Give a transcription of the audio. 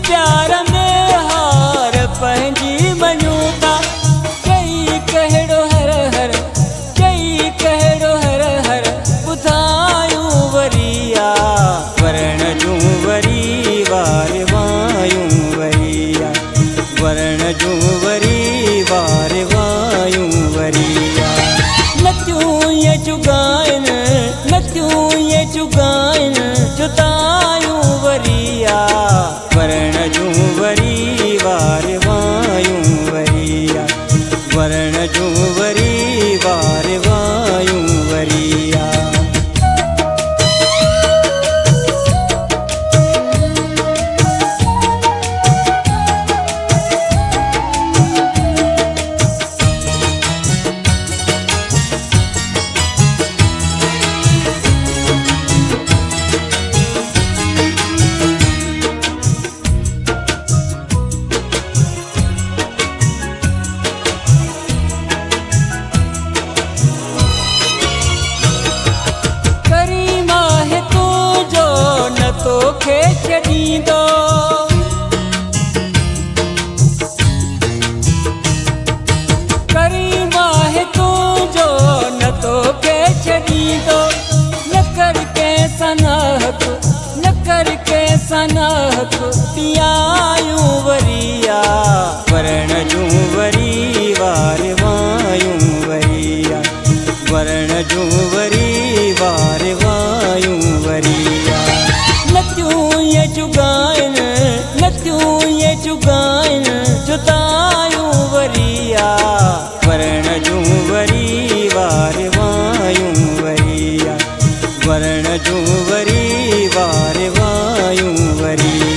प्यार में हार पंहिंजी मञूं था। कई कहिड़ो हर हर, कई कहिड़ो हर हर ॿुधायूं वरी आ। वरण जूं वरी वार वायूं वरी आ। वरण जूं वरी वार वायूं वरी आ। नथियूं ये चुगाइनि, नथियूं ये चुगाइनि जुदायूं वरी आ। वरण जूं वरी वार वायूं वरी आ। वरण जूं वरी वार वायूं वरी आ। तोखे छॾींदो करीम आहे तुंहिंजो न तोखे छॾींदो। न कर कंहिंसां नाहक, न कर कंहिंसां नाहक पियायूं वरी आ। वरण जूं वरी वार वायूं वरी आ। वरण जूं वरी वार वायूं वरी आ। नथियूं ये चुगाइनि, नथियूं ये चुगाइनि जुदायूं वरी आ। वरण जूं वरी वार वायूं वरी आ। वरण जूं वरी वार वायूं वरी